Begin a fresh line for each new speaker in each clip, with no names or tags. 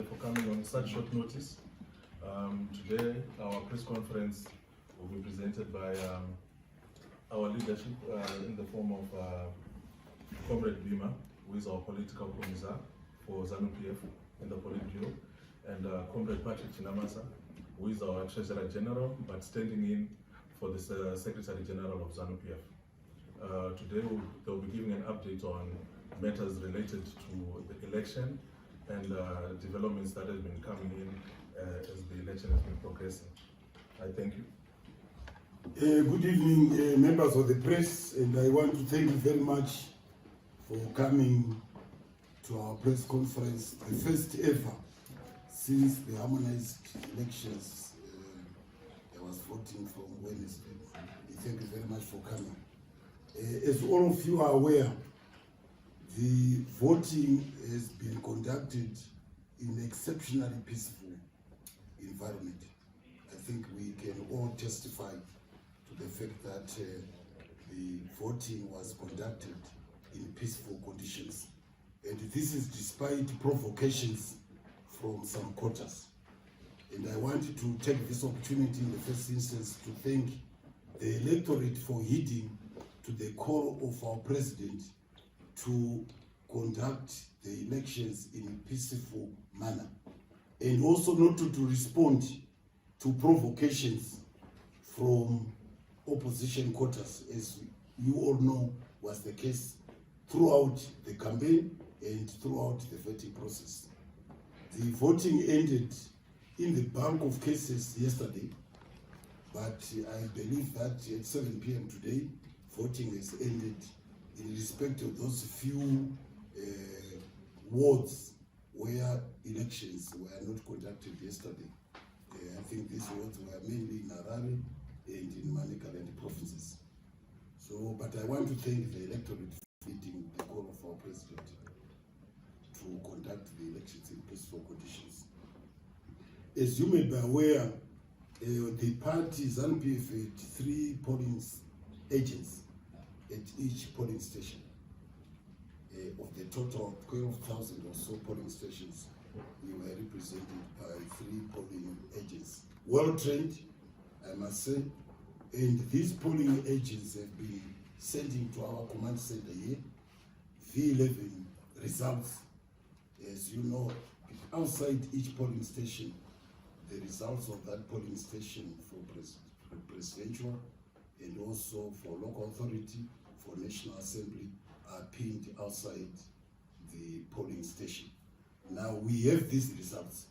for coming on such short notice. Today, our press conference will be presented by our leadership in the form of Comrade Bima, who is our political commissar for Zanu-PF in the Politburo, and Comrade Patrick Chinamasa, who is our Treasurer General, but standing in for the Secretary General of Zanu-PF. Today, they'll be giving an update on matters related to the election and developments that have been coming in as the election has been progressing. I thank you.
Good evening, members of the press, and I want to thank you very much for coming to our press conference, the first ever since the harmonized elections. There was voting from Wednesday. Thank you very much for coming. As all of you are aware, the voting has been conducted in an exceptionally peaceful environment. I think we can all testify to the fact that the voting was conducted in peaceful conditions. And this is despite provocations from some quarters. And I want to take this opportunity in the first instance to thank the electorate for heeding to the call of our president to conduct the elections in a peaceful manner, and also not to respond to provocations from opposition quarters, as you all know was the case throughout the campaign and throughout the voting process. The voting ended in the bulk of cases yesterday, but I believe that at 7 p.m. today, voting has ended in respect of those few wards where elections were not conducted yesterday. I think these wards were mainly in Harare and in Manicaland provinces. So, but I want to thank the electorate for meeting the call of our president to conduct the elections in peaceful conditions. As you may be aware, the party Zanu-PF had 3 polling agents at each polling station. Of the total of 12,000 or so polling stations, we were represented by 3 polling agents. Well trained, I must say, and these polling agents have been sending to our command center here V11 results. As you know, outside each polling station, the results of that polling station for presidential and also for local authority, for National Assembly, are pinned outside the polling station. Now we have these results.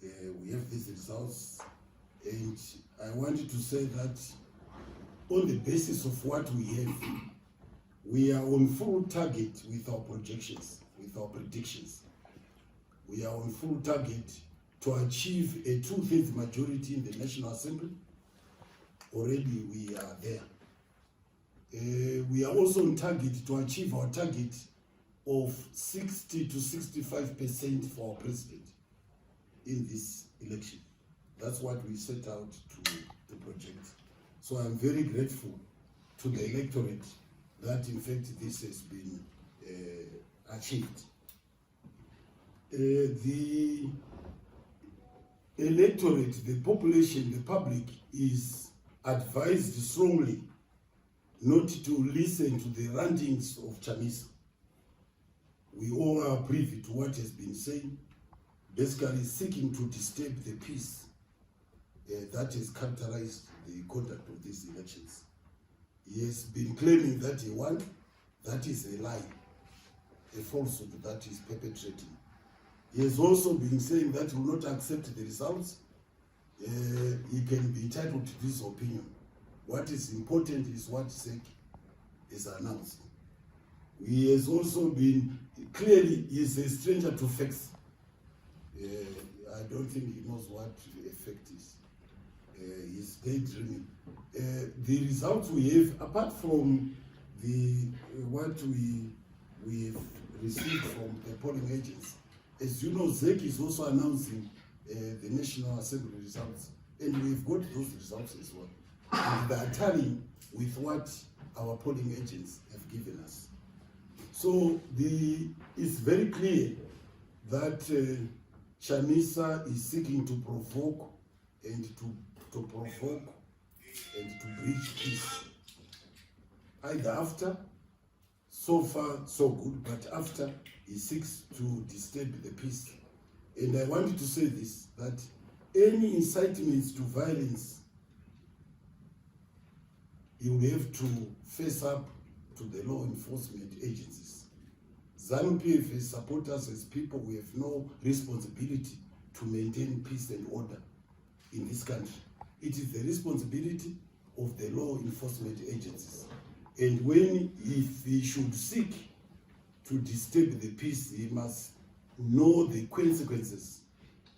And I wanted to say that on the basis of what we have, we are on full target with our projections, with our predictions. We are on full target to achieve a 2/3 majority in the National Assembly. Already we are there. We are also on target to achieve our target of 60 to 65% for our president in this election. That's what we set out to project. So I'm very grateful to the electorate that in fact this has been achieved. The electorate, the population, the public is advised strongly not to listen to the rantings of Chamisa. We all are privy to what has been said, basically seeking to disturb the peace that has characterized the conduct of these elections. He has been claiming that he won. That is a lie, a falsehood that is perpetrating. He has also been saying that he will not accept the results. He can be entitled to this opinion. What is important is what SEC is announced. He has also been, clearly he is a stranger to facts. I don't think he knows what the effect is. He's daydreaming. The results we have, apart from what we have received from the polling agents, as you know, ZEC is also announcing the National Assembly results, and we've got those results as well. And they are tallying with what our polling agents have given us. So it's very clear that Chamisa is seeking to provoke and to breach peace. Either after, so far so good, but after he seeks to disturb the peace. And I wanted to say this, that any incitements to violence, you will have to face up to the law enforcement agencies. Zanu-PF as supporters, as people, we have no responsibility to maintain peace and order in this country. It is the responsibility of the law enforcement agencies. And if he should seek to disturb the peace, he must know the consequences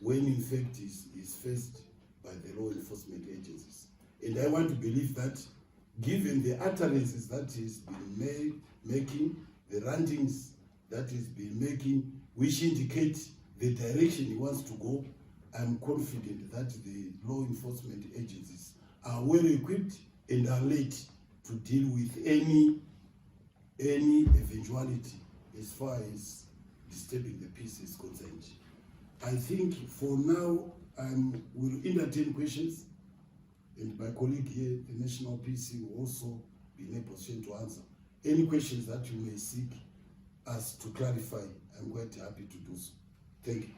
when in fact is faced by the law enforcement agencies. And I want to believe that given the utterances that he's been making, the rantings that he's been making, which indicate the direction he wants to go, I'm confident that the law enforcement agencies are well equipped and alert to deal with any eventuality as far as disturbing the peace is concerned. I think for now, will entertain questions, and my colleague here, the National PC, will also be in a position to answer any questions that you may seek us to clarify. I'm quite happy to do so. Thank you.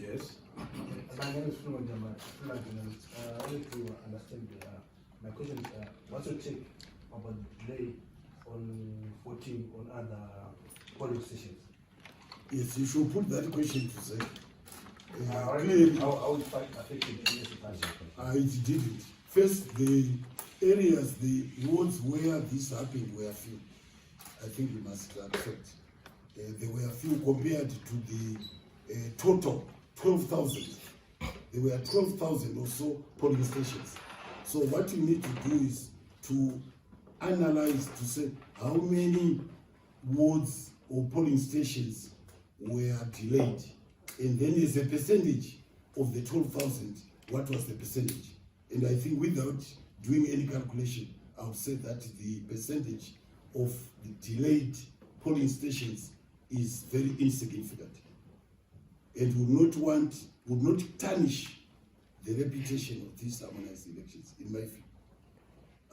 Yes.
My name is Freeman Jama, freelance journalist. I need to understand my question is, what's your take about the delay on voting on other polling stations?
Yes, you should put that question to say.
Clearly, how it affected the municipality?
It didn't. First, the areas, the wards where this happened were few. I think we must accept. There were few compared to the total 12,000. There were 12,000 or so polling stations. So what you need to do is to analyze to say how many wards or polling stations were delayed. And then as a percentage of the 12,000, what was the percentage? And I think without doing any calculation, I would say that the percentage of the delayed polling stations is very insignificant, and would not tarnish the reputation of these harmonized elections, in my view.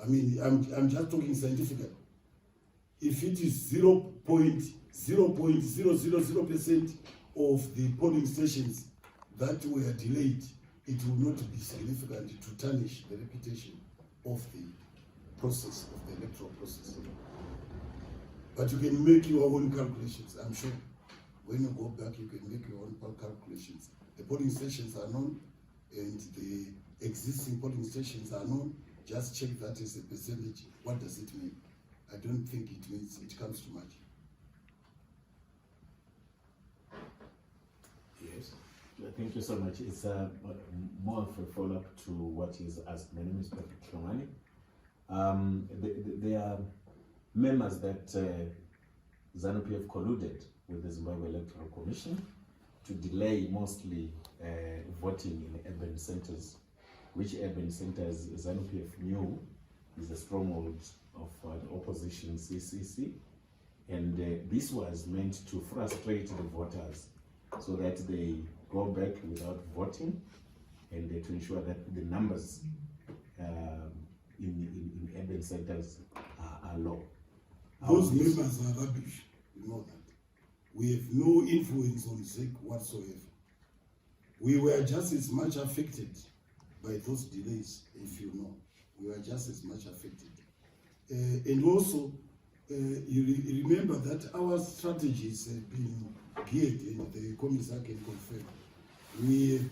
I mean, I'm just talking scientifically. If it is 0.00% of the polling stations that were delayed, it will not be significant to tarnish the reputation of the process, of the electoral process. But you can make your own calculations, I'm sure. When you go back, you can make your own calculations. The polling stations are known, and the existing polling stations are known. Just check that as a percentage. What does it mean? I don't think it means it comes to much.
Yes.
Thank you so much. It's more of a follow-up to what is asked. My name is Patrick Klomani. There are members that Zanu-PF colluded with the Zimbabwe Electoral Commission to delay mostly voting in urban centers, which urban centers Zanu-PF knew is a stronghold of the opposition CCC. And this was meant to frustrate the voters so that they go back without voting, and to ensure that the numbers in urban centers are low.
Those members are rubbish, you know that. We have no influence on ZEC whatsoever. We were just as much affected by those delays, if you know. We were just as much affected. And also, you remember that our strategies have been geared, and the Commissar can confirm. We have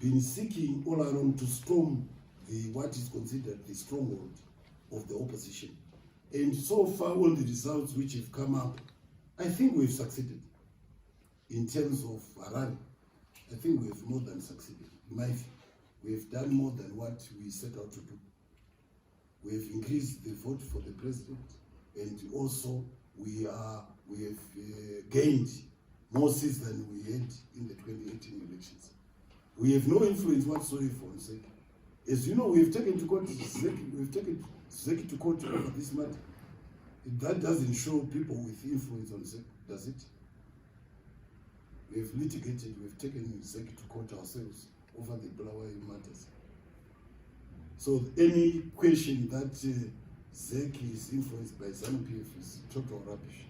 been seeking all along to storm what is considered the stronghold of the opposition. And so far, all the results which have come up, I think we've succeeded. In terms of Harare, I think we have more than succeeded. In my view, we have done more than what we set out to do. We have increased the vote for the president, and also we have gained more seats than we had in the 2018 elections. We have no influence whatsoever on ZEC. As you know, we have taken to court ZEC to court over this matter. That doesn't show people with influence on ZEC, does it? We have litigated, we have taken ZEC to court ourselves over the Bulawayo matters. So any question that ZEC is influenced by Zanu-PF is total rubbish.